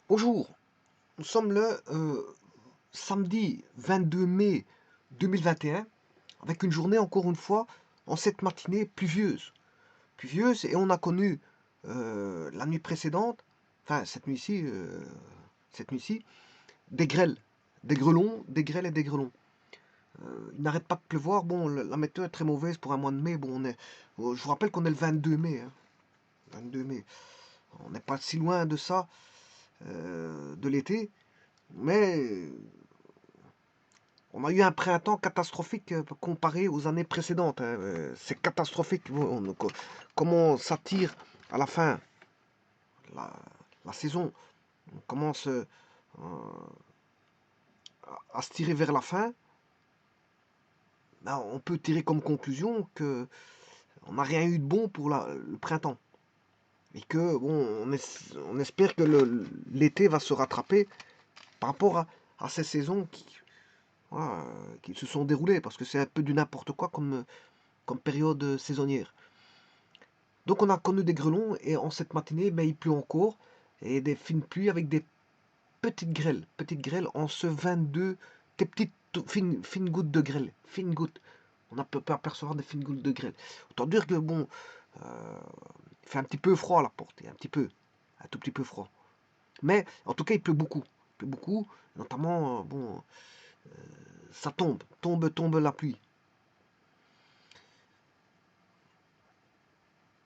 Bonjour, nous sommes le samedi 22 mai 2021, avec une journée encore une fois en cette matinée pluvieuse. Pluvieuse, et on a connu la nuit précédente, enfin cette nuit-ci, des grêles, des grêlons, des grêles et des grêlons. Il n'arrête pas de pleuvoir. Bon, la météo est très mauvaise pour un mois de mai. Bon, je vous rappelle qu'on est le 22 mai, hein, 22 mai. On n'est pas si loin de ça, de l'été, mais on a eu un printemps catastrophique comparé aux années précédentes, hein. C'est catastrophique. Comment ça tire à la fin, la, la saison. On commence à se tirer vers la fin. Ben, on peut tirer comme conclusion que on n'a rien eu de bon pour le printemps. Et que bon, on espère que l'été va se rattraper par rapport à ces saisons voilà, qui se sont déroulées. Parce que c'est un peu du n'importe quoi comme période saisonnière. Donc on a connu des grêlons et en cette matinée, ben, il pleut encore et des fines pluies avec des petites grêles en ce 22, des petites fines gouttes de grêle, fines gouttes. On a peut apercevoir des fines gouttes de grêle. Autant dire que bon, il fait un petit peu froid à la porte, un tout petit peu froid. Mais en tout cas, il pleut beaucoup, notamment bon, ça tombe la pluie.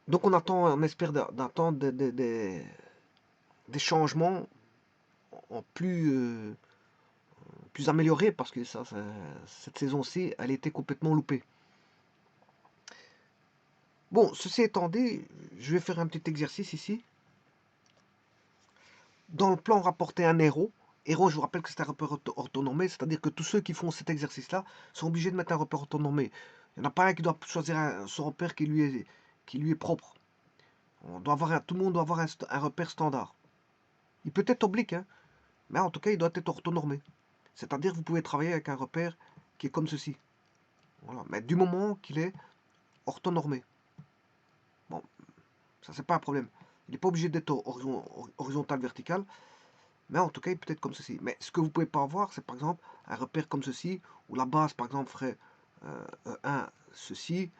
Donc on espère d'attendre des changements en plus amélioré parce que cette saison-ci, elle était complètement loupée. Bon, ceci étant dit, je vais faire un petit exercice ici. Dans le plan, rapporter un héros. Héros, je vous rappelle que c'est un repère orthonormé, c'est-à-dire que tous ceux qui font cet exercice-là sont obligés de mettre un repère orthonormé. Il n'y en a pas un qui doit choisir son repère qui lui est propre. Tout le monde doit avoir un repère standard. Il peut être oblique, hein, mais en tout cas, il doit être orthonormé. C'est-à-dire que vous pouvez travailler avec un repère qui est comme ceci. Voilà. Mais du moment qu'il est orthonormé. Bon, ça c'est pas un problème. Il n'est pas obligé d'être horizontal, vertical, mais en tout cas il peut être comme ceci. Mais ce que vous pouvez pas avoir, c'est par exemple un repère comme ceci, où la base par exemple ferait 1 ceci,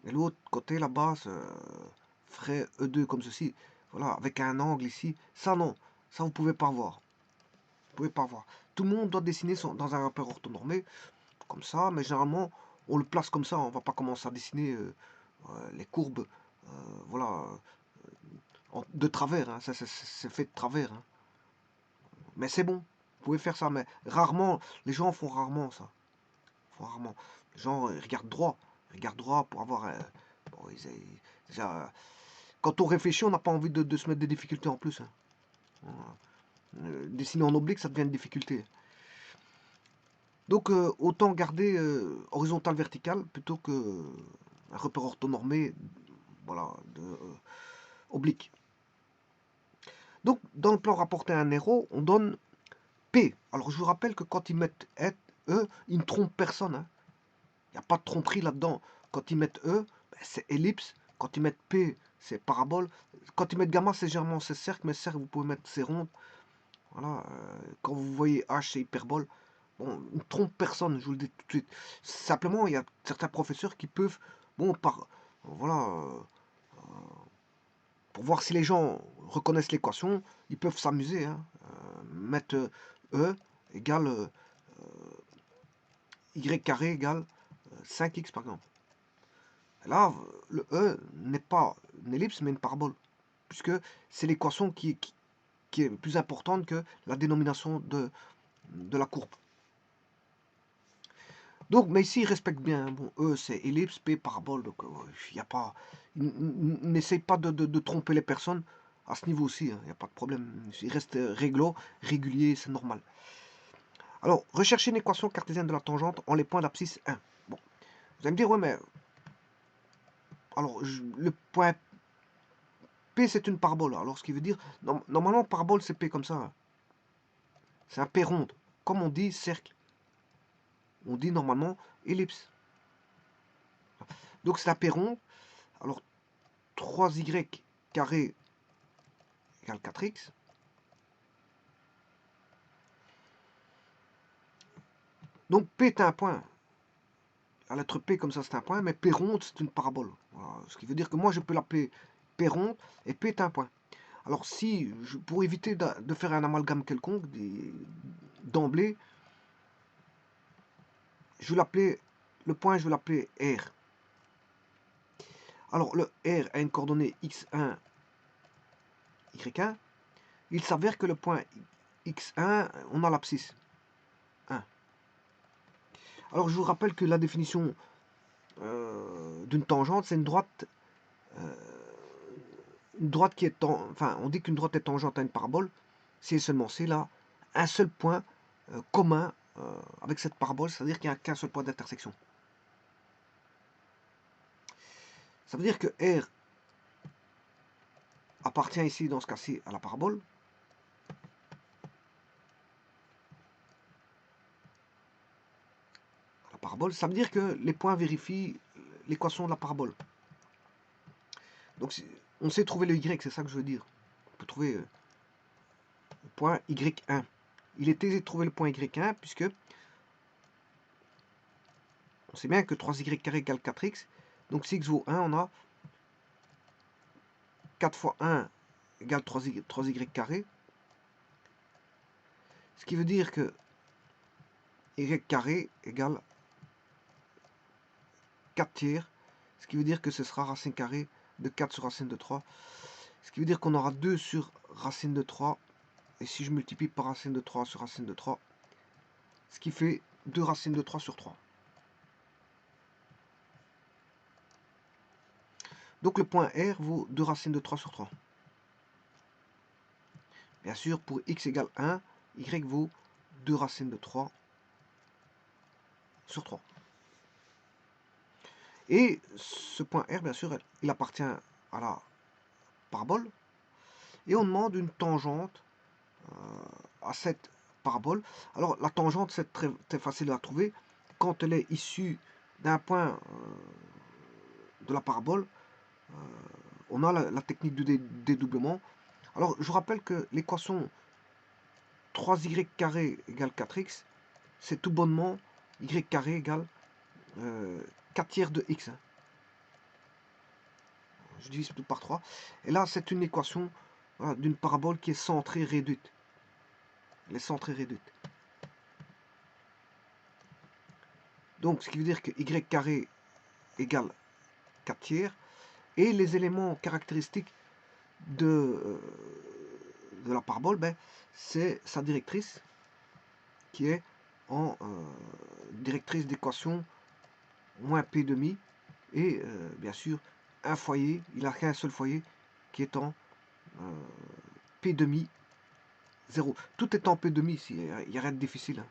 et l'autre côté la base ferait E2 comme ceci. Voilà, avec un angle ici. Ça non, ça vous pouvez pas avoir. Vous pouvez pas avoir. Tout le monde doit dessiner dans un repère orthonormé, comme ça, mais généralement on le place comme ça. On va pas commencer à dessiner les courbes, voilà, de travers, hein. Ça, c'est fait de travers, hein. Mais c'est bon, vous pouvez faire ça. Mais rarement, les gens font rarement ça. Font rarement. Les gens regardent droit pour avoir. Bon, déjà, quand on réfléchit, on n'a pas envie de se mettre des difficultés en plus, hein. Dessiner en oblique, ça devient une difficulté. Donc, autant garder horizontal vertical plutôt que un repère orthonormé, voilà, oblique. Donc, dans le plan rapporté à un héros, on donne P. Alors, je vous rappelle que quand ils mettent E, ils ne trompent personne, hein. Il n'y a pas de tromperie là-dedans. Quand ils mettent E, ben, c'est ellipse. Quand ils mettent P, c'est parabole. Quand ils mettent gamma, c'est généralement c'est cercle, mais cercle, vous pouvez mettre c'est ronde. Voilà. Quand vous voyez H, c'est hyperbole. Bon, ils ne trompent personne, je vous le dis tout de suite. Simplement, il y a certains professeurs qui peuvent, bon, voilà, pour voir si les gens reconnaissent l'équation, ils peuvent s'amuser, hein. Mettre E égale y carré égale 5x par exemple. Et là, le E n'est pas une ellipse mais une parabole, puisque c'est l'équation qui est plus importante que la dénomination de la courbe. Donc, mais ici, il respecte bien. Bon, E, c'est ellipse, P, parabole. Donc, il y a pas. N'essaye pas de tromper les personnes à ce niveau-ci. Il n'y a pas de problème. Il reste réglo, régulier, c'est normal. Alors, rechercher une équation cartésienne de la tangente en les points d'abscisse 1. Bon, vous allez me dire, ouais, mais. Alors, le point P, c'est une parabole. Alors, ce qui veut dire. Normalement, parabole, c'est P comme ça, hein. C'est un P ronde. Comme on dit cercle. On dit normalement ellipse. Donc, c'est un P ronde. Alors, 3y carré égale 4x. Donc P est un point. La lettre P comme ça c'est un point, mais P ronde c'est une parabole. Voilà. Ce qui veut dire que moi je peux l'appeler P ronde et P est un point. Alors si, pour éviter de faire un amalgame quelconque, d'emblée, je vais l'appeler, le point je vais l'appeler R. Alors le R a une coordonnée x1, y1. Il s'avère que le point x1, on a l'abscisse 1. Alors je vous rappelle que la définition d'une tangente, c'est euh, une droite qui est enfin on dit qu'une droite est tangente à une parabole, si et seulement c'est là un seul point commun avec cette parabole, c'est-à-dire qu'il n'y a qu'un seul point d'intersection. Ça veut dire que R appartient ici, dans ce cas-ci, à la parabole. La parabole, ça veut dire que les points vérifient l'équation de la parabole. Donc on sait trouver le Y, c'est ça que je veux dire. On peut trouver le point Y1. Il est aisé de trouver le point Y1 puisque on sait bien que 3y carré égale 4x. Donc si x vaut 1, on a 4 fois 1 égale 3y carré. Ce qui veut dire que y carré égale 4 tiers. Ce qui veut dire que ce sera racine carrée de 4 sur racine de 3. Ce qui veut dire qu'on aura 2 sur racine de 3. Et si je multiplie par racine de 3 sur racine de 3, ce qui fait 2 racines de 3 sur 3. Donc le point R vaut 2 racines de 3 sur 3. Bien sûr, pour x égale 1, y vaut 2 racines de 3 sur 3. Et ce point R, bien sûr, il appartient à la parabole. Et on demande une tangente à cette parabole. Alors la tangente, c'est très facile à trouver. Quand elle est issue d'un point de la parabole, on a la technique de dédoublement. Alors je rappelle que l'équation 3y carré égale 4x, c'est tout bonnement y carré égale 4 tiers de x. Je divise tout par 3. Et là, c'est une équation d'une parabole qui est centrée réduite. Elle est centrée réduite. Donc, ce qui veut dire que y carré égale 4 tiers. Et les éléments caractéristiques de la parabole, ben, c'est sa directrice, qui est en directrice d'équation moins p demi. Et bien sûr, un foyer, il n'a qu'un seul foyer, qui est en p demi 0. Tout est en p demi ici, il n'y a rien de difficile. Hein.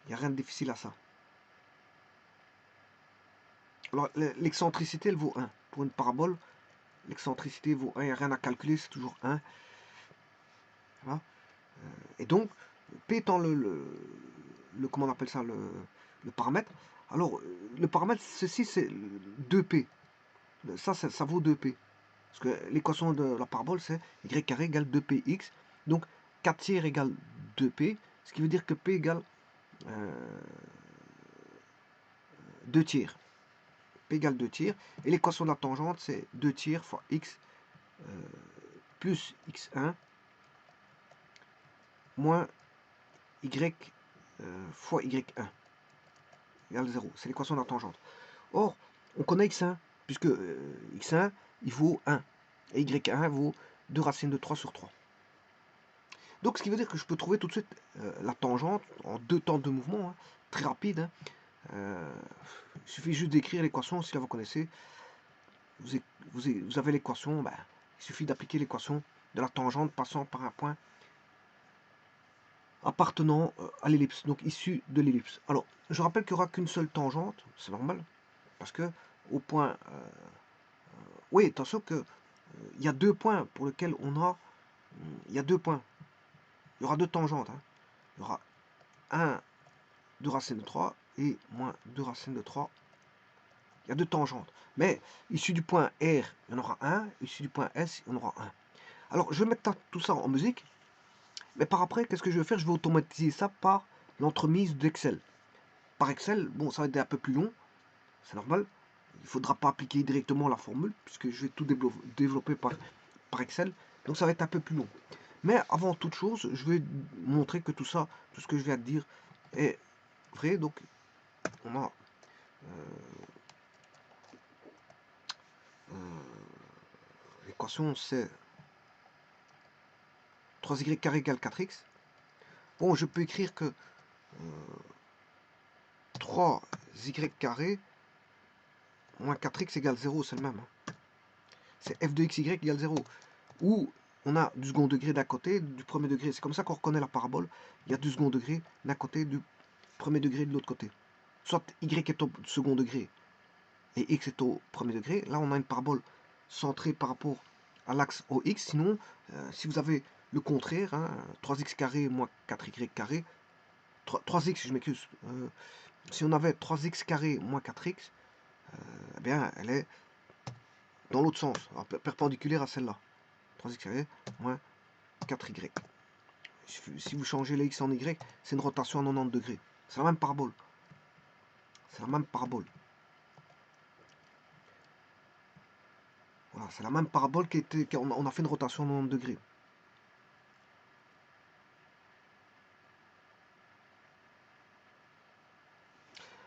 Il n'y a rien de difficile à ça. Alors, l'excentricité, elle vaut 1. Pour une parabole, l'excentricité vaut 1. Il n'y a rien à calculer, c'est toujours 1. Voilà. Et donc, P étant comment on appelle ça, le paramètre. Alors, le paramètre, ceci, c'est 2P. Ça vaut 2P. Parce que l'équation de la parabole, c'est y carré égale 2px. Donc, 4 tiers égale 2p. Ce qui veut dire que p égale 2 tiers. P égale 2 tiers. Et l'équation de la tangente, c'est 2 tiers fois x plus x1 moins y fois y1 égale 0. C'est l'équation de la tangente. Or, on connaît x1, puisque x1, il vaut 1. Et y1 vaut 2 racines de 3 sur 3. Donc, ce qui veut dire que je peux trouver tout de suite la tangente en 2 temps de mouvement, hein, très rapide. Hein. Il suffit juste d'écrire l'équation, si là vous connaissez. Vous avez l'équation, ben, il suffit d'appliquer l'équation de la tangente passant par un point appartenant à l'ellipse, donc issu de l'ellipse. Alors, je rappelle qu'il n'y aura qu'une seule tangente, c'est normal, parce que au point... oui, attention que il y a 2 points pour lesquels on a... Il y a 2 points. Il y aura 2 tangentes. Hein. Il y aura 1 de racine de 3 et moins 2 racines de 3. Il y a 2 tangentes. Mais issu du point R, il y en aura 1. Issu du point S, il y en aura 1. Alors, je vais mettre tout ça en musique. Mais par après, qu'est-ce que je vais faire? Je vais automatiser ça par l'entremise d'Excel. Par Excel, bon, ça va être un peu plus long, c'est normal. Il ne faudra pas appliquer directement la formule, puisque je vais tout développer par Excel. Donc ça va être un peu plus long. Mais avant toute chose, je vais montrer que tout ça, tout ce que je viens de dire, est vrai. Donc on a l'équation, c'est 3y carré égale 4x. Bon, je peux écrire que 3y carré moins 4x égale 0, c'est le même. C'est f de x, y égale 0. Ou on a du second degré d'un côté, du premier degré. C'est comme ça qu'on reconnaît la parabole. Il y a du second degré d'un côté, du premier degré de l'autre côté. Soit y est au second degré et x est au premier degré. Là, on a une parabole centrée par rapport à l'axe OX. Sinon, si vous avez le contraire, 3x carré moins 4y carré, 3x, je m'excuse. Si on avait 3x carré moins 4x, eh bien, elle est dans l'autre sens, perpendiculaire à celle-là. 3x carré moins 4y. Si vous changez les x en y, c'est une rotation à 90 degrés. C'est la même parabole. C'est la même parabole. Voilà, c'est la même parabole on a fait une rotation à 90 degrés.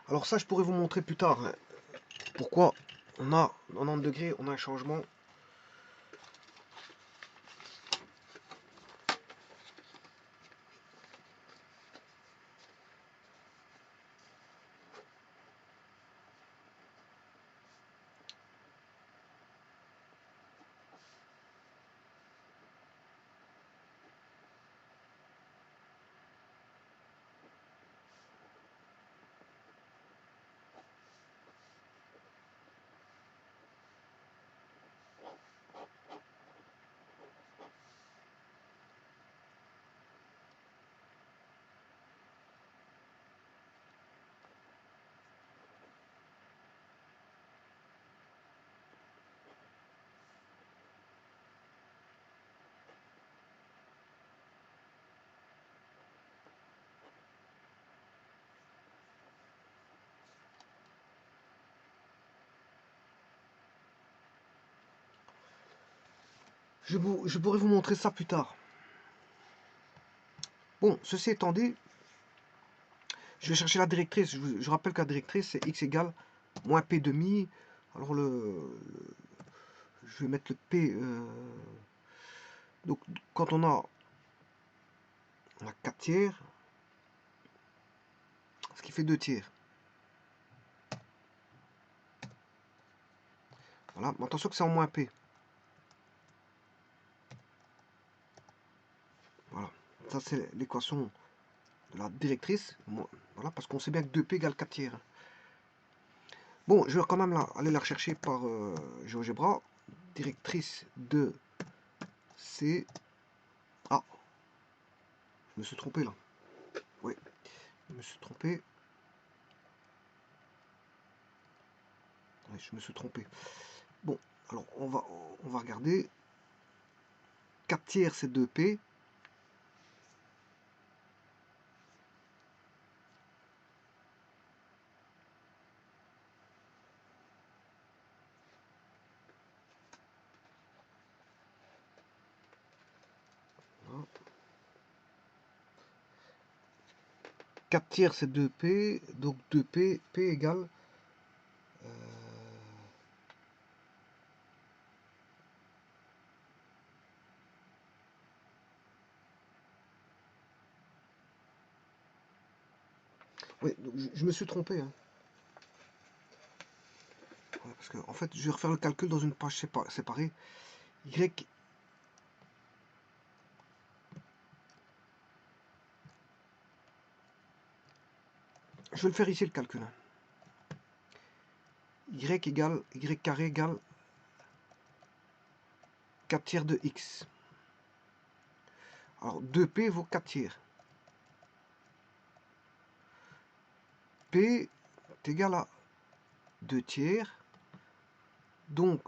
Alors ça, je pourrais vous montrer plus tard pourquoi on a 90 degrés, on a un changement. Je pourrais vous montrer ça plus tard. Bon, ceci étant dit, je vais chercher la directrice. Je rappelle que la directrice, c'est x égale moins p demi. Alors je vais mettre le p. Donc quand on a 4 tiers, ce qui fait 2 tiers. Voilà, mais attention que c'est en moins p. Voilà, ça c'est l'équation de la directrice. Voilà, parce qu'on sait bien que 2p égale 4 tiers. Bon, je vais quand même aller la rechercher par GeoGebra. Directrice de C. Ah, je me suis trompé là. Oui, je me suis trompé. Oui, je me suis trompé. Bon, alors on va regarder. 4 tiers c'est 2p. Voilà. 4 tiers c'est 2p, donc 2p, p égale oui, donc je me suis trompé. Hein. Ouais, parce que en fait, je vais refaire le calcul dans une page séparée. Y. Je vais le faire ici le calcul. Hein. Y carré égale 4 tiers de x. Alors 2p vaut 4 tiers. P est égal à 2 tiers. Donc,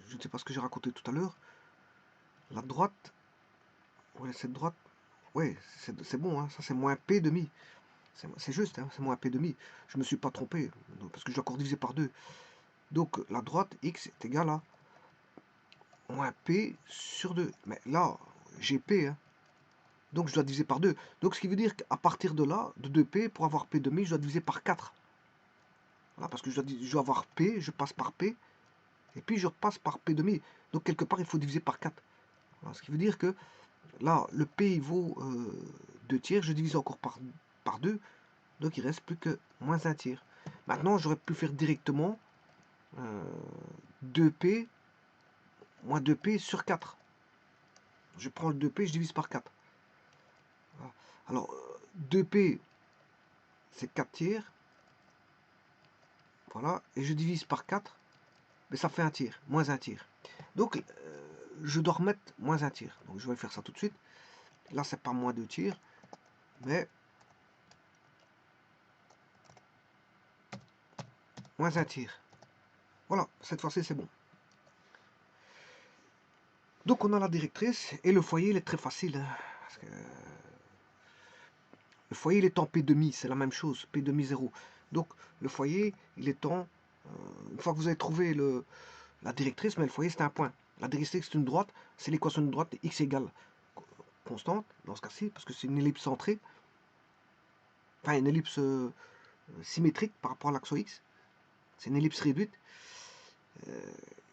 je ne sais pas ce que j'ai raconté tout à l'heure. La droite, ouais, cette droite, ouais, c'est bon, hein, ça c'est moins P demi. C'est juste, hein, c'est moins P demi. Je me suis pas trompé, parce que je dois encore diviser par 2. Donc la droite X est égale à moins P sur 2. Mais là, j'ai P, hein. Donc je dois diviser par 2. Donc ce qui veut dire qu'à partir de là, de 2P, pour avoir P demi, je dois diviser par 4. Voilà, parce que je dois avoir P, je passe par P, et puis je repasse par P demi. Donc quelque part, il faut diviser par 4. Voilà, ce qui veut dire que là, le P il vaut 2 tiers, je divise encore par 2, donc il reste plus que moins 1 tiers. Maintenant, j'aurais pu faire directement 2P moins 2P sur 4. Je prends le 2P, je divise par 4. Voilà. Alors, 2P, c'est 4 tiers. Voilà, et je divise par 4, mais ça fait 1 tiers, moins 1 tiers. Donc, je dois remettre moins 1 tiers. Donc, je vais faire ça tout de suite. Là, c'est pas moins 2 tiers, mais moins 1 tiers. Voilà, cette fois-ci, c'est bon. Donc, on a la directrice, et le foyer, il est très facile. Hein, parce que le foyer, il est en P demi, c'est la même chose, P demi 0. Donc, le foyer, il est en... une fois que vous avez trouvé la directrice, mais le foyer, c'est un point. La directrice, c'est une droite, c'est l'équation de droite, x égale constante, dans ce cas-ci, parce que c'est une ellipse centrée. Enfin, une ellipse symétrique par rapport à l'axe X. C'est une ellipse réduite.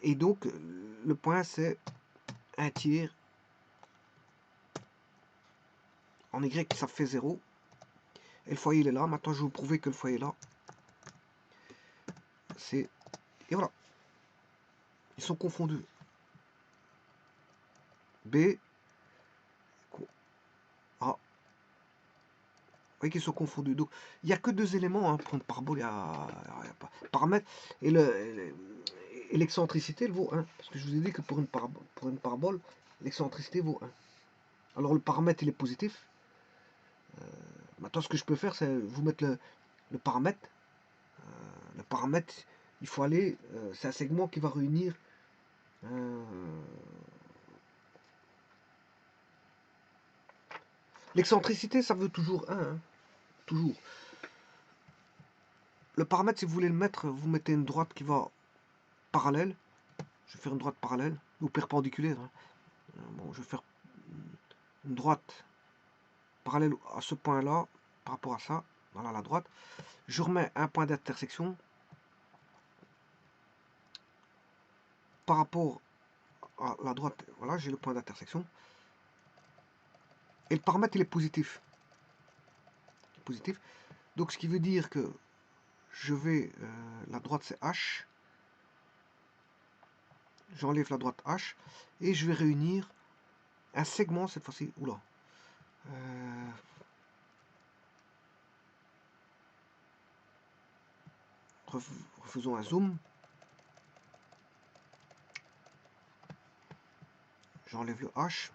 Et donc, le point, c'est 1 tiers. En Y, ça fait 0. Et le foyer, il est là. Maintenant, je vais vous prouver que le foyer est là. C'est... Et voilà. Ils sont confondus. B, A. Vous voyez qu'ils sont confondus. Donc, il n'y a que 2 éléments hein, pour une parabole. Il y a pas. Paramètre. Et l'excentricité, elle vaut 1. Parce que je vous ai dit que pour une parabole, l'excentricité vaut 1. Alors, le paramètre, il est positif. Maintenant, ce que je peux faire, c'est vous mettre le paramètre. Le paramètre, il faut aller... c'est un segment qui va réunir... l'excentricité, ça veut toujours 1. Hein, toujours. Le paramètre, si vous voulez le mettre, vous mettez une droite qui va parallèle. Je vais faire une droite parallèle, ou perpendiculaire. Hein. Bon, je vais faire une droite parallèle à ce point-là, par rapport à ça. Voilà la droite. Je remets un point d'intersection par rapport à la droite. Voilà, j'ai le point d'intersection. Et le paramètre, il est positif. Positif. Donc, ce qui veut dire que je vais... la droite, c'est H. J'enlève la droite H. Et je vais réunir un segment, cette fois-ci. Oula. Refaisons un zoom. J'enlève le H.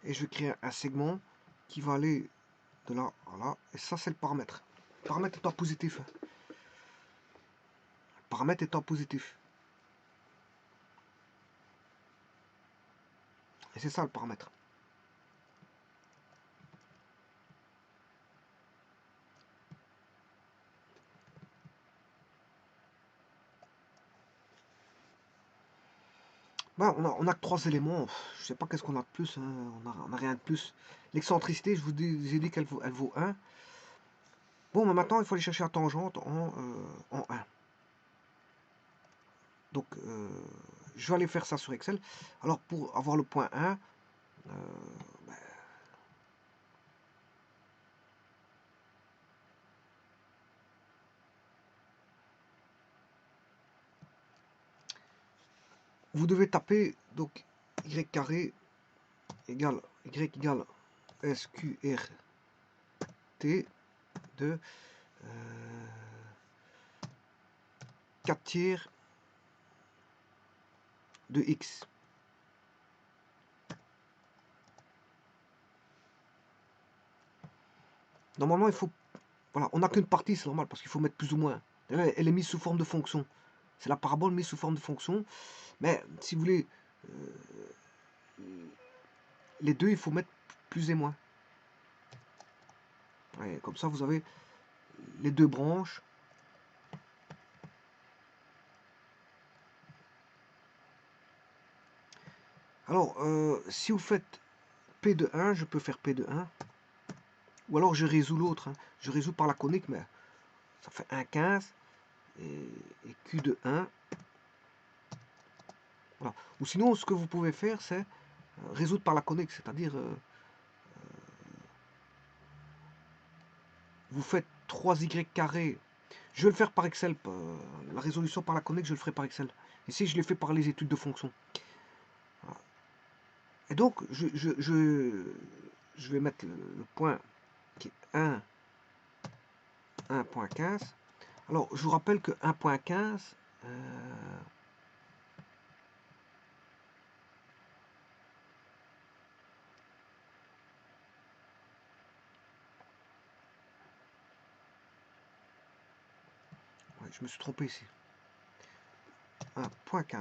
Et je vais créer un segment qui va aller de là à là. Et ça, c'est le paramètre. Le paramètre étant positif. Le paramètre étant positif. Et c'est ça le paramètre. Ben, on a que 3 éléments. Je sais pas qu'est-ce qu'on a de plus. Hein. On a rien de plus. L'excentricité, je vous ai dit qu'elle vaut 1. Bon, mais maintenant, il faut aller chercher la tangente en 1. Donc, je vais aller faire ça sur Excel. Alors, pour avoir le point 1, ben, vous devez taper donc y carré égale y égale sqrt de 4 tiers de x. Normalement, il faut... Voilà, on n'a qu'une partie, c'est normal, parce qu'il faut mettre plus ou moins. Elle est mise sous forme de fonction. C'est la parabole mise sous forme de fonction. Mais si vous voulez, les deux, il faut mettre plus et moins. Ouais, comme ça, vous avez les deux branches. Alors, si vous faites P de 1, je peux faire P de 1. Ou alors je résous l'autre. Hein. Je résous par la conique, mais ça fait 1,15. Et Q de 1. Voilà. Ou sinon, ce que vous pouvez faire, c'est résoudre par la conique. C'est-à-dire, vous faites 3y carré. Je vais le faire par Excel. La résolution par la conique, je le ferai par Excel. Ici, je l'ai fait par les études de fonction. Voilà. Et donc, je vais mettre le point qui est 1.15. Alors, je vous rappelle que 1.15, ouais, je me suis trompé ici. 1.15.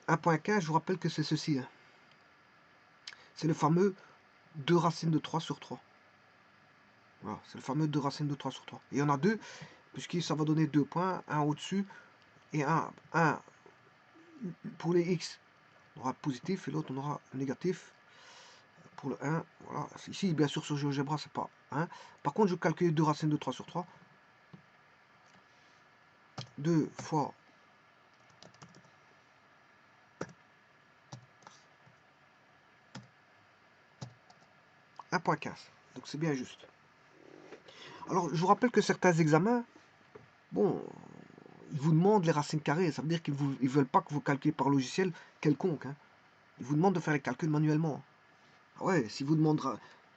1.15, je vous rappelle que c'est ceci. Hein. C'est le fameux 2 racines de 3 sur 3. Voilà, c'est le fameux 2 racines de 3 sur 3. Et il y en a deux, puisque ça va donner 2 points, un au-dessus et un pour les x. On aura positif et l'autre on aura négatif. Pour le 1, voilà. Ici, bien sûr, sur GeoGebra, c'est pas 1. Par contre, je calcule 2 racines de 3 sur 3. 2 fois 1.15. Donc c'est bien juste. Alors, je vous rappelle que certains examens, bon, ils vous demandent les racines carrées. Ça veut dire qu'ils ne veulent pas que vous calculez par logiciel quelconque. Hein. Ils vous demandent de faire les calculs manuellement. Ah ouais, si vous demandez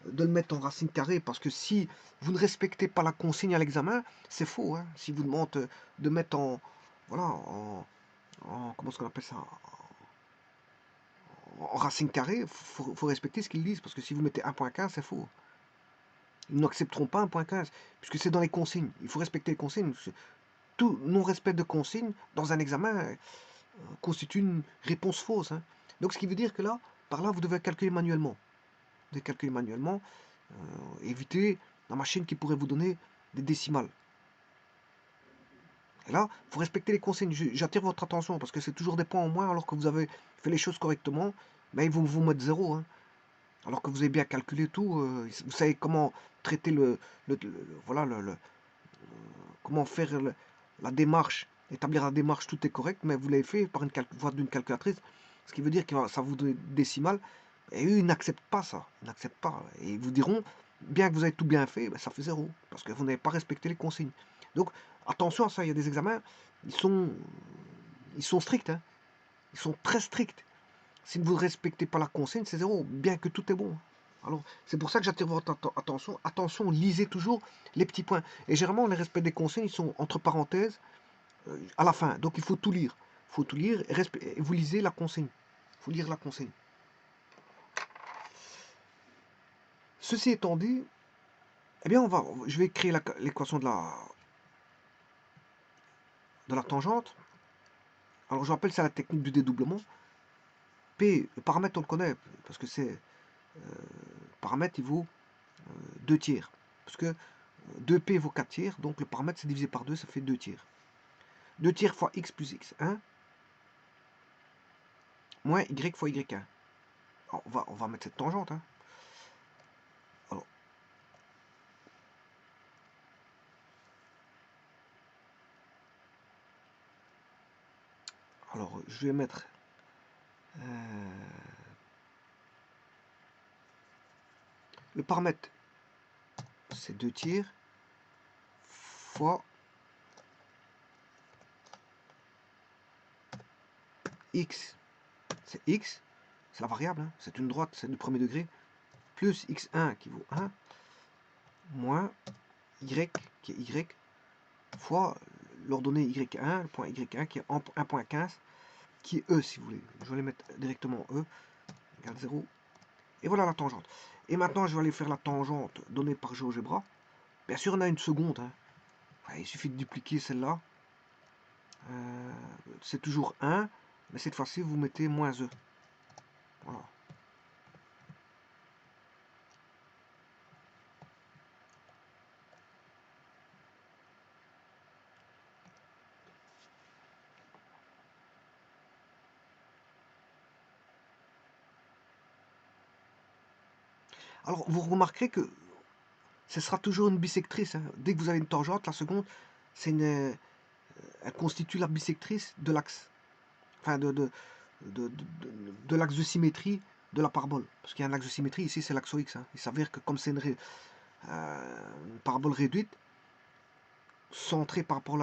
de le mettre en racine carrée, parce que si vous ne respectez pas la consigne à l'examen, c'est faux. Hein. Si vous demandez de mettre en, voilà, comment est-ce qu'on appelle ça, en racine carrée, faut respecter ce qu'ils disent, parce que si vous mettez 1.15, c'est faux. Ils n'accepteront pas 1.15, puisque c'est dans les consignes. Il faut respecter les consignes. Tout non-respect de consignes dans un examen constitue une réponse fausse. Hein. Donc ce qui veut dire que là, par là, vous devez calculer manuellement. Vous devez calculer manuellement, éviter la machine qui pourrait vous donner des décimales. Et là, il faut respecter les consignes. J'attire votre attention parce que c'est toujours des points en moins alors que vous avez fait les choses correctement. Mais ils vont vous mettre 0. Hein. Alors que vous avez bien calculé tout. Vous savez comment traiter voilà, comment faire la démarche, établir la démarche, tout est correct, mais vous l'avez fait par une voie d'une calculatrice, ce qui veut dire que ça vous donne des décimales, et eux, ils n'acceptent pas ça, ils n'acceptent pas, et ils vous diront, bien que vous avez tout bien fait, ben, ça fait 0, parce que vous n'avez pas respecté les consignes. Donc, attention à ça, il y a des examens, ils sont stricts, hein. Ils sont très stricts. Si vous ne respectez pas la consigne, c'est 0, bien que tout est bon. Alors, c'est pour ça que j'attire votre attention. Attention, lisez toujours les petits points. Et généralement, les respects des consignes, ils sont entre parenthèses à la fin. Donc, il faut tout lire. Il faut tout lire et vous lisez la consigne. Il faut lire la consigne. Ceci étant dit, eh bien, je vais créer l'équation de la tangente. Alors, je rappelle, c'est la technique du dédoublement. P, le paramètre, on le connaît, parce que c'est paramètre, il vaut 2 tiers. Parce que 2p vaut 4 tiers, donc le paramètre c'est divisé par 2, ça fait 2 tiers. 2 tiers fois x plus x1 moins y fois y1. Alors, on va mettre cette tangente. Hein. Alors, je vais mettre le paramètre, c'est 2 tiers fois x, c'est x, c'est la variable, hein, c'est une droite, c'est du premier degré, plus x1 qui vaut 1, moins y qui est y, fois l'ordonnée y1, le point y1 qui est 1.15, qui est e si vous voulez. Je vais les mettre directement e, égale 0. Et voilà la tangente. Et maintenant, je vais aller faire la tangente donnée par GeoGebra. Bien sûr, on a une seconde. Hein. Il suffit de dupliquer celle-là. C'est toujours 1, mais cette fois-ci, vous mettez moins e. Voilà. Alors, vous remarquerez que ce sera toujours une bisectrice, hein. Dès que vous avez une tangente, la seconde, c'est une, elle constitue la bisectrice de l'axe. Enfin, de l'axe de symétrie de la parabole. Parce qu'il y a un axe de symétrie, ici c'est l'axe OX. Hein. Il s'avère que comme c'est une parabole réduite, centrée par rapport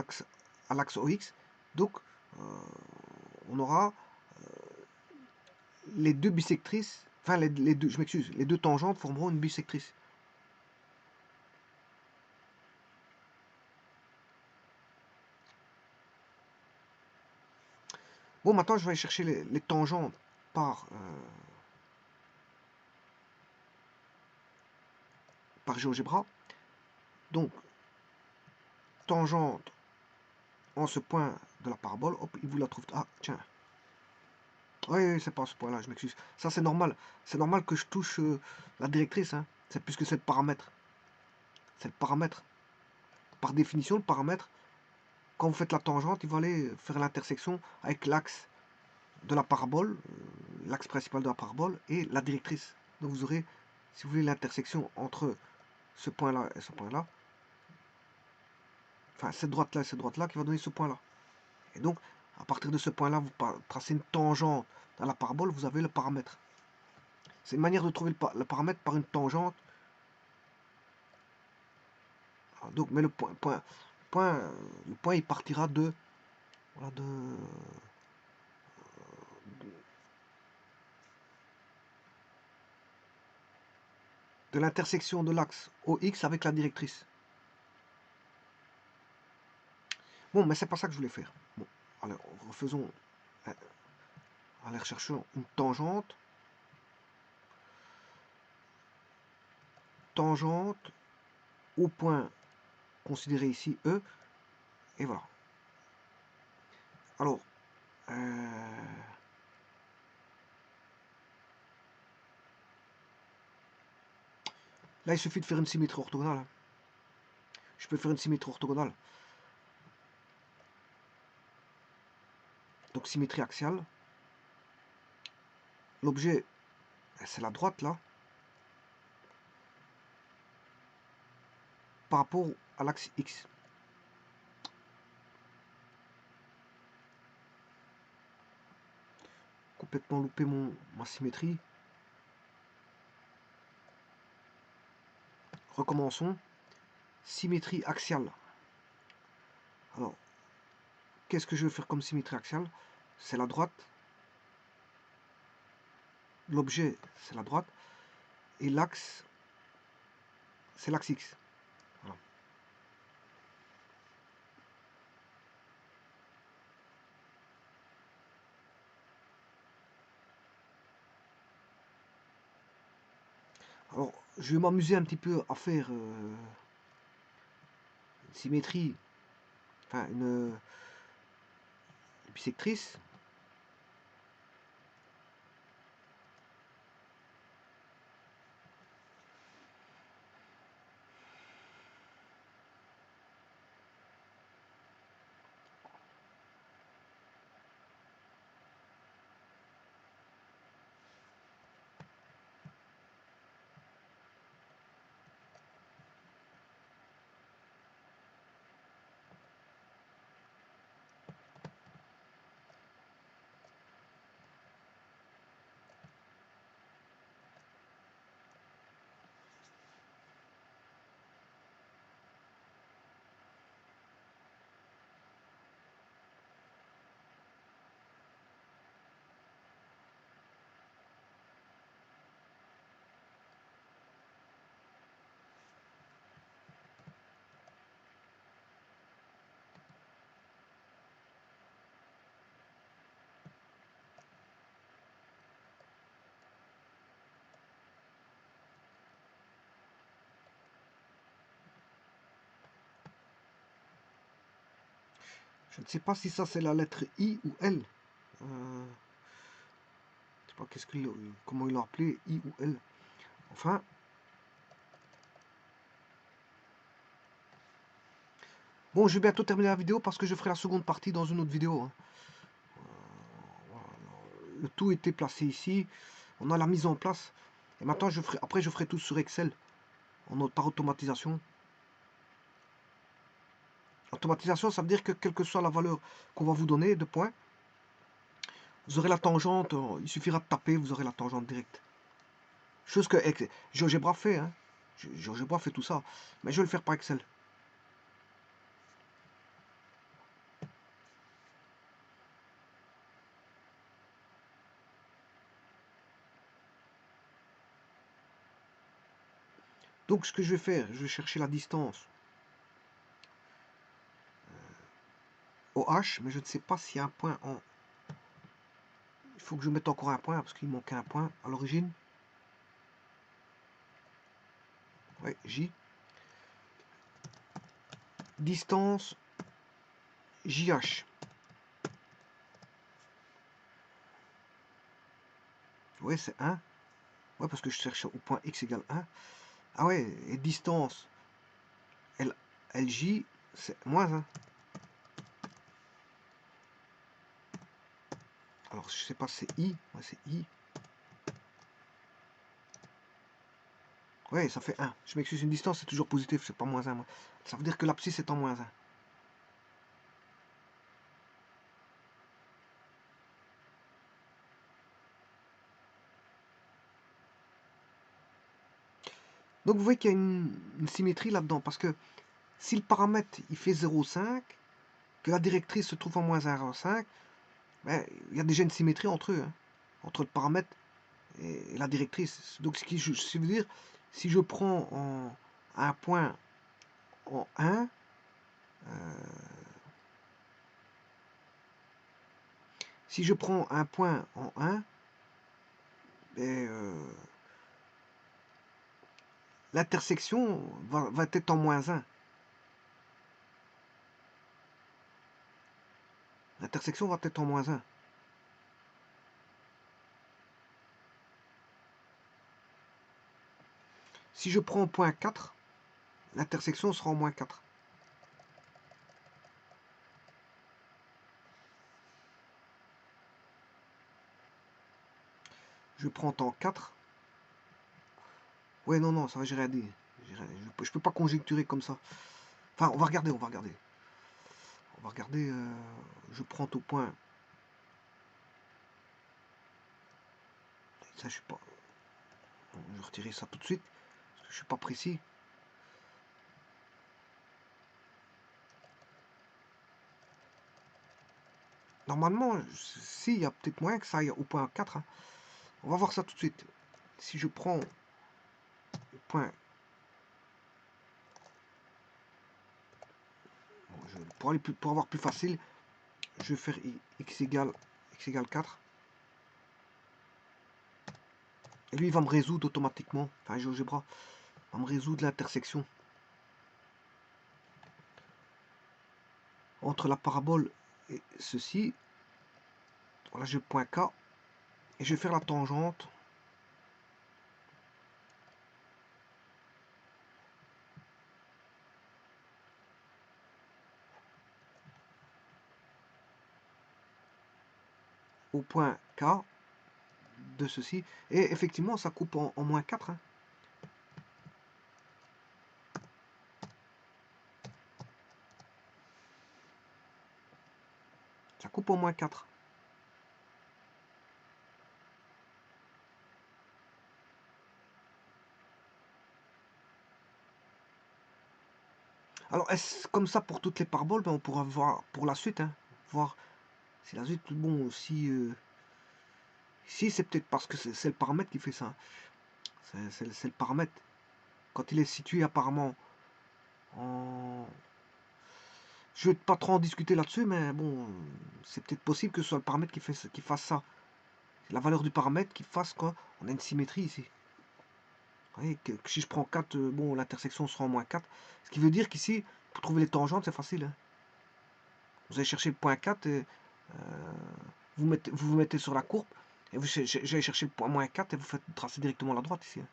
à l'axe OX, donc on aura les deux bisectrices, enfin les deux, je m'excuse, les deux tangentes formeront une bisectrice. Bon, maintenant je vais aller chercher les tangentes par GeoGebra. Donc, tangente en ce point de la parabole, hop, il vous la trouve. Ah, tiens. Oui, c'est pas ce point-là, je m'excuse. Ça, c'est normal. C'est normal que je touche la directrice, hein. C'est puisque c'est le paramètre. C'est le paramètre. Par définition, le paramètre, quand vous faites la tangente, il va aller faire l'intersection avec l'axe de la parabole, l'axe principal de la parabole, et la directrice. Donc vous aurez, si vous voulez, l'intersection entre ce point-là et ce point-là. Enfin, cette droite-là et cette droite-là qui va donner ce point-là. Et donc, à partir de ce point-là, vous tracez une tangente dans la parabole, vous avez le paramètre. C'est une manière de trouver le paramètre par une tangente. Alors, donc, mais le point, il partira voilà, de l'intersection de l'axe OX avec la directrice. Bon, mais c'est pas ça que je voulais faire. Bon, alors refaisons. Allez, recherchons une tangente. Tangente au point considéré ici E. Et voilà. Alors, là, il suffit de faire une symétrie orthogonale. Je peux faire une symétrie orthogonale. Donc, symétrie axiale. L'objet, c'est la droite, là. Par rapport à l'axe X. Complètement loupé ma symétrie. Recommençons. Symétrie axiale. Alors, qu'est-ce que je veux faire comme symétrie axiale? C'est la droite. L'objet, c'est la droite. Et l'axe, c'est l'axe X. Voilà. Alors, je vais m'amuser un petit peu à faire une symétrie, enfin une bisectrice. Je ne sais pas si ça c'est la lettre I ou L. Je ne sais pas comment il l'a appelé, I ou L. Enfin. Bon, je vais bientôt terminer la vidéo parce que je ferai la seconde partie dans une autre vidéo. Hein. Voilà. Le tout était placé ici. On a la mise en place. Et maintenant, après, je ferai tout sur Excel, par automatisation. Automatisation, ça veut dire que quelle que soit la valeur qu'on va vous donner de points, vous aurez la tangente, il suffira de taper, vous aurez la tangente directe. Chose que GeoGebra fait, hein. GeoGebra fait tout ça, mais je vais le faire par Excel. Donc ce que je vais faire, je vais chercher la distance au H, mais je ne sais pas s'il y a un point en... Il faut que je mette encore un point, parce qu'il manquait un point à l'origine. Ouais, J. Distance JH. Ouais, c'est 1. Ouais, parce que je cherche au point X égale 1. Ah ouais, et distance LJ, c'est moins 1. Alors, je sais pas, c'est I. Ouais, c'est I. Ouais, ça fait 1. Je m'excuse, une distance, c'est toujours positif, c'est pas moins 1. Ça veut dire que l'abscisse est en moins 1. Donc, vous voyez qu'il y a une symétrie là-dedans, parce que si le paramètre, il fait 0,5, que la directrice se trouve en moins 1,5, ben, il y a déjà une symétrie entre eux, hein, entre le paramètre et la directrice. Donc, ce veut dire, si je prends un point en 1, si je prends un point en 1, ben, l'intersection va être en moins 1. L'intersection va être en moins 1. Si je prends point 4, l'intersection sera en moins 4. Je prends temps 4. Ouais, non, ça va, j'ai rien dit. Je peux pas conjecturer comme ça. Enfin, on va regarder. Je prends au point. Ça, je suis pas... Je vais retirer ça tout de suite, parce que je suis pas précis. Normalement, si, il y a peut-être moyen que ça aille au point 4. Hein. On va voir ça tout de suite. Si je prends le point... Bon, pour avoir plus facile, je vais faire x égale 4. Et lui, il va me résoudre automatiquement. Enfin, GeoGebra va me résoudre l'intersection entre la parabole et ceci. Voilà, j'ai le point K. Et je vais faire la tangente. Au point K de ceci. Et effectivement, ça coupe en moins 4. Hein. Ça coupe en moins 4. Alors, est-ce comme ça pour toutes les paraboles? Ben, on pourra voir pour la suite. Hein, voir si la suite, bon, si c'est peut-être parce que c'est le paramètre qui fait ça. C'est le paramètre. Quand il est situé apparemment en... Je ne vais pas trop en discuter là-dessus, mais bon, c'est peut-être possible que ce soit le paramètre qui fasse ça. C'est la valeur du paramètre qui fasse quoi. On a une symétrie ici. Vous voyez que si je prends 4, bon, l'intersection sera en moins 4. Ce qui veut dire qu'ici, pour trouver les tangentes, c'est facile. Hein. Vous allez chercher le point 4 et vous vous mettez sur la courbe et vous allez chercher le point moins 4 et vous faites tracer directement la droite ici. Hein.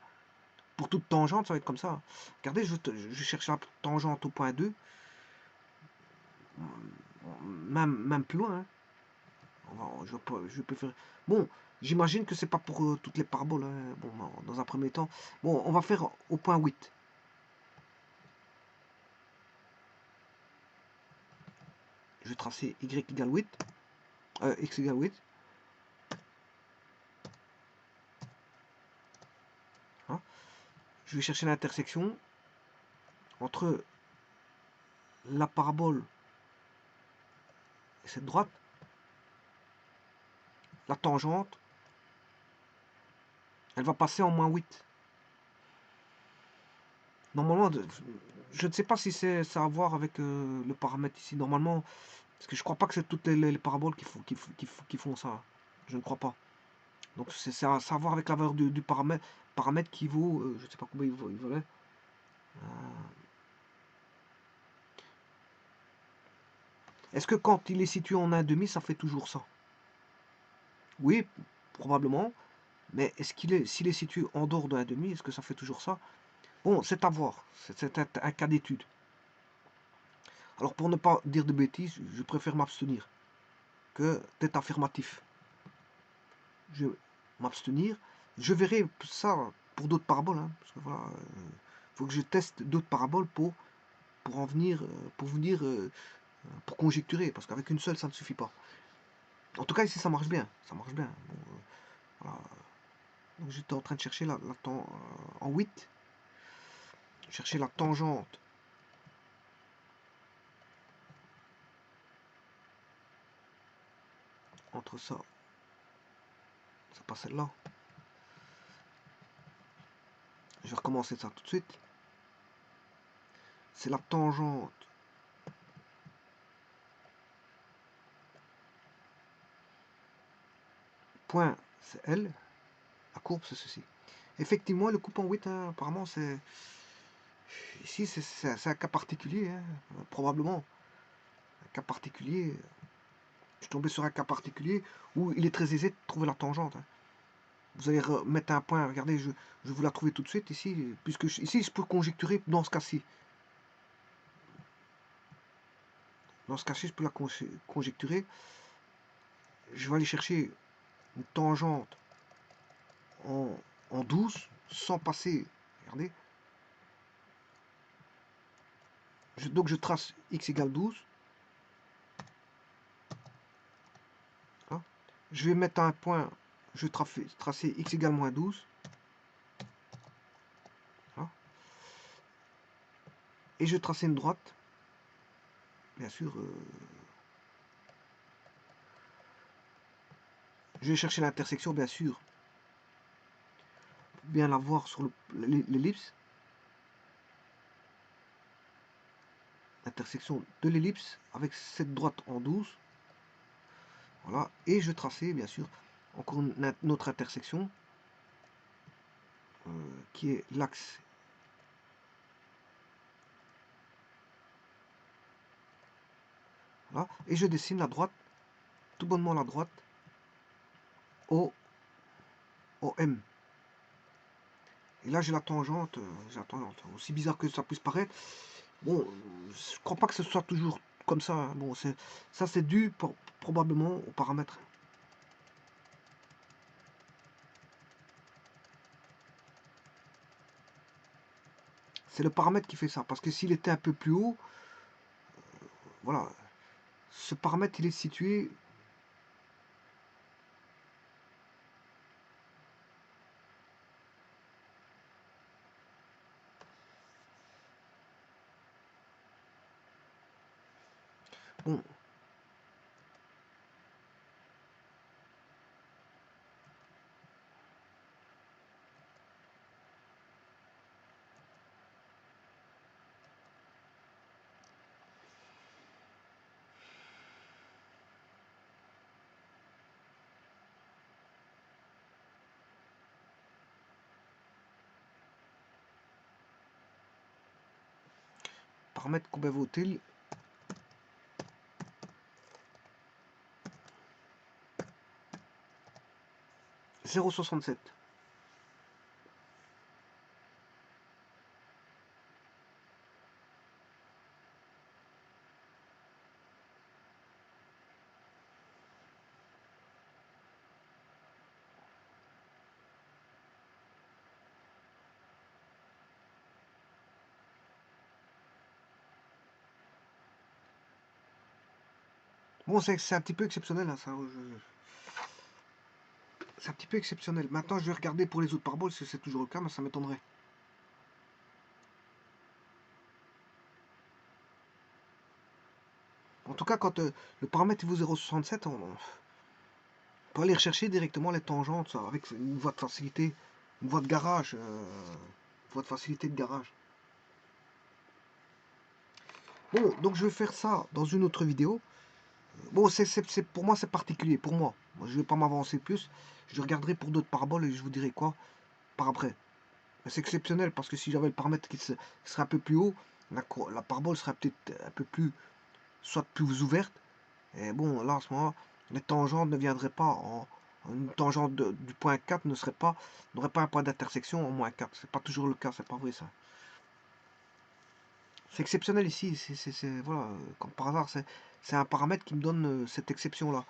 Pour toute tangente, ça va être comme ça. Regardez, je cherche la tangente au point 2. Même plus loin. Hein. Je peux faire... Bon, J'imagine que c'est pas pour toutes les paraboles, hein. Bon, dans un premier temps. Bon, on va faire au point 8. Je vais tracer y égale 8, x égale 8. Hein. Je vais chercher l'intersection entre la parabole et cette droite, la tangente, elle va passer en moins 8. Normalement, je ne sais pas si c'est ça à voir avec le paramètre ici. Normalement, parce que je crois pas que c'est toutes les paraboles qui font ça. Je ne crois pas. Donc c'est à savoir avec la valeur du paramètre qui vaut, je ne sais pas combien il valait. Est-ce que quand il est situé en 1,5, ça fait toujours ça? Oui, probablement. Mais est-ce s'il est situé en dehors de 1,5, est-ce que ça fait toujours ça? Bon, c'est à voir. C'est un cas d'étude. Alors pour ne pas dire de bêtises, je préfère m'abstenir que d'être affirmatif. Je vais m'abstenir. Je verrai ça pour d'autres paraboles. Hein, parce que voilà, faut que je teste d'autres paraboles pour en venir, pour conjecturer. Parce qu'avec une seule, ça ne suffit pas. En tout cas, ici, ça marche bien. Ça marche bien. Bon, voilà. Donc j'étais en train de chercher en 8. Chercher la tangente entre ça. C'est pas celle-là. Je vais recommencer ça tout de suite. C'est la tangente. Point, c'est L. La courbe, c'est ceci. Effectivement, le coupe en 8, hein, apparemment, c'est... Ici, c'est un cas particulier, hein, probablement. Un cas particulier. Je suis tombé sur un cas particulier où il est très aisé de trouver la tangente. Hein. Vous allez mettre un point, regardez, je vais vous la trouver tout de suite ici, puisque ici, je peux conjecturer dans ce cas-ci. Dans ce cas-ci, je peux la conjecturer. Je vais aller chercher une tangente en 12 sans passer. Regardez. Donc je trace x égale 12. Hein. Je vais mettre un point. Je vais tracer x égale moins 12. Hein. Et je vais tracer une droite. Bien sûr. Je vais chercher l'intersection, bien sûr. Pour bien la voir sur l'ellipse. L'intersection de l'ellipse avec cette droite en 12. Voilà. Et je vais tracer, bien sûr, encore une autre intersection. Qui est l'axe. Voilà. Et je dessine la droite, tout bonnement la droite, au M. Et là, j'ai la tangente. Aussi bizarre que ça puisse paraître. Bon, je crois pas que ce soit toujours comme ça. Hein. Bon, ça c'est dû probablement aux paramètres. C'est le paramètre qui fait ça. Parce que s'il était un peu plus haut, voilà, ce paramètre il est situé. Bon. Paramètre combien vaut-il? 0,67. Bon, c'est un petit peu exceptionnel, hein, ça. C'est un petit peu exceptionnel. Maintenant, je vais regarder pour les autres paraboles, si c'est toujours le cas, mais ça m'étonnerait. En tout cas, quand le paramètre il vaut 0,67, on peut aller rechercher directement les tangentes, ça, avec une voie de facilité, une voie de garage, voie de facilité de garage. Bon, donc je vais faire ça dans une autre vidéo. Bon, pour moi, c'est particulier, pour moi. Moi, je vais pas m'avancer plus. Je regarderai pour d'autres paraboles et je vous dirai quoi par après. C'est exceptionnel parce que si j'avais le paramètre qui serait un peu plus haut, la parabole serait peut-être un peu plus, soit plus ouverte. Et bon, là, en ce moment, les tangentes ne viendraient pas une tangente du point 4 n'aurait pas un point d'intersection en moins 4. C'est pas toujours le cas, c'est pas vrai ça. C'est exceptionnel ici, voilà, comme par hasard, c'est un paramètre qui me donne cette exception-là.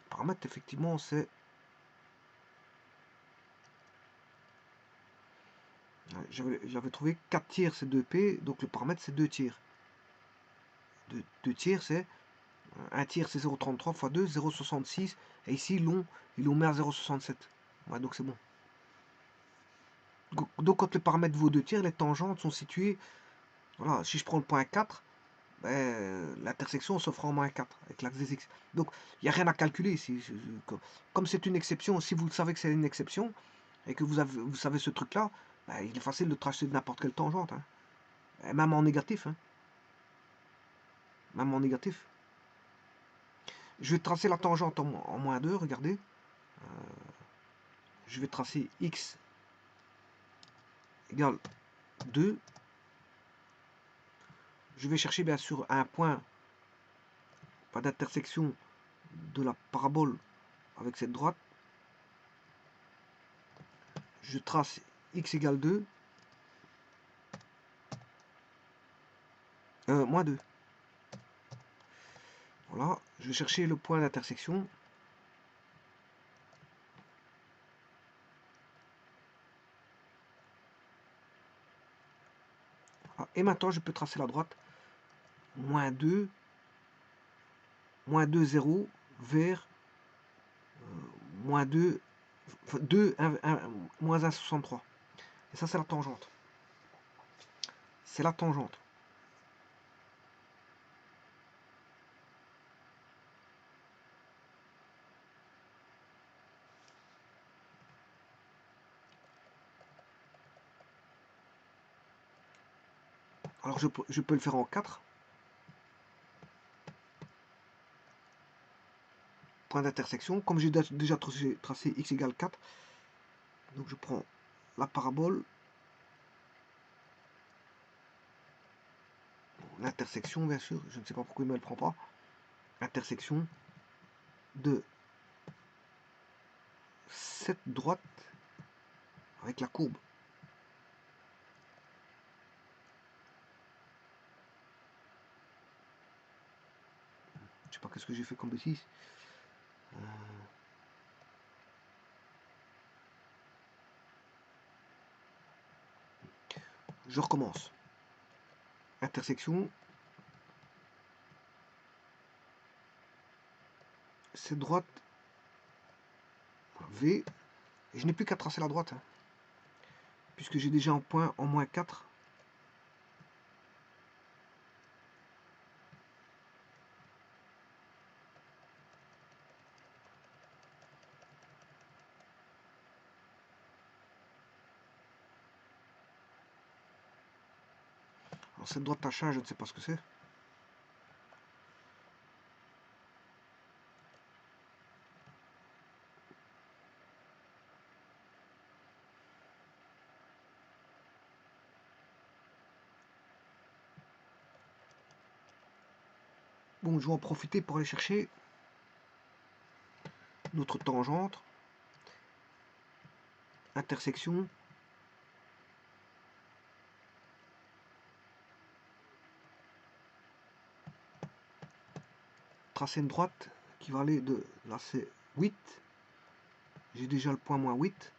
Le paramètre, effectivement, c'est... J'avais trouvé 4 tiers, c'est 2P, donc le paramètre, c'est 2 tiers. 2 tiers, c'est... Un tiers, c'est 0,33 fois 2, 0,66. Et ici, ils l'ont mis à 0,67. Ouais, donc c'est bon. Donc, quand le paramètre vaut 2 tiers, les tangentes sont situées... Voilà, si je prends le point 4, ben, l'intersection se fera en moins 4 avec l'axe des x. Donc, il n'y a rien à calculer ici. Comme c'est une exception, si vous savez que c'est une exception, et que vous savez ce truc-là, ben, il est facile de tracer de n'importe quelle tangente. Hein. Et même en négatif. Hein. Même en négatif. Je vais tracer la tangente en moins 2, regardez. Je vais tracer x égale 2. Je vais chercher bien sûr un point, pas d'intersection de la parabole avec cette droite. Je trace x égale 2, moins 2. Voilà, je vais chercher le point d'intersection. Et maintenant, je peux tracer la droite. Moins 2, 0, vers moins 2, 2, 1, moins 1,63. Et ça, c'est la tangente. C'est la tangente. Alors, je peux le faire en 4. Point d'intersection. Comme j'ai déjà tracé x égale 4, donc je prends la parabole, l'intersection bien sûr, je ne sais pas pourquoi il ne me le prend pas, intersection de cette droite avec la courbe. Je sais pas qu'est-ce que j'ai fait comme bêtise. Je recommence. Intersection. Cette droite V. Et je n'ai plus qu'à tracer la droite. Hein, puisque j'ai déjà un point en moins 4. Alors cette droite H1, je ne sais pas ce que c'est. Bon, je vais en profiter pour aller chercher notre tangente. Intersection. Tracer une droite qui va aller de là, c'est 8. J'ai déjà le point moins 8.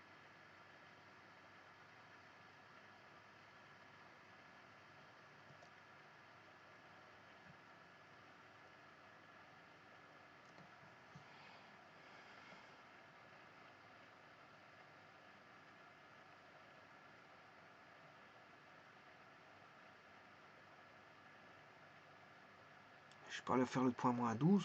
Je peux aller faire le point moins 12.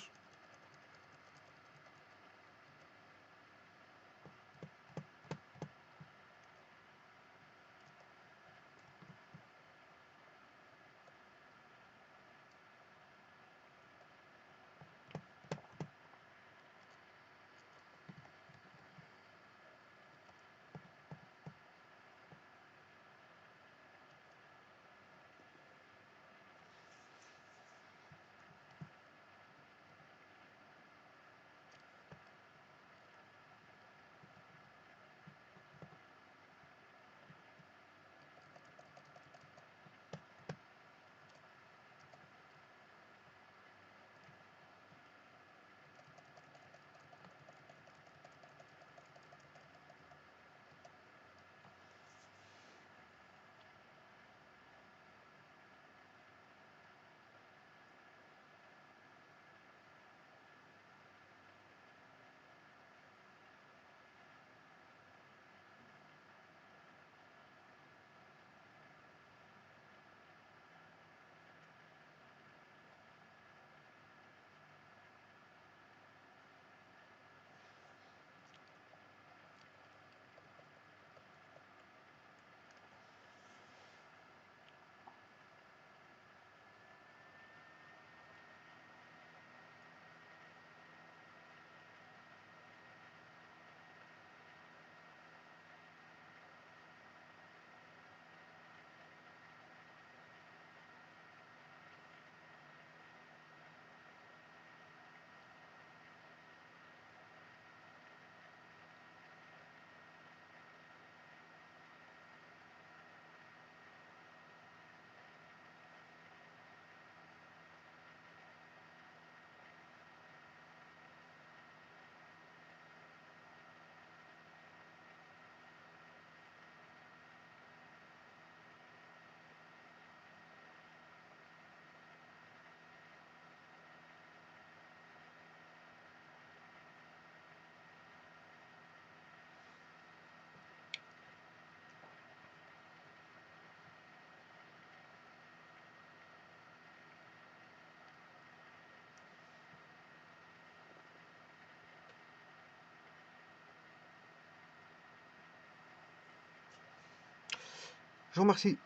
Je vous remercie.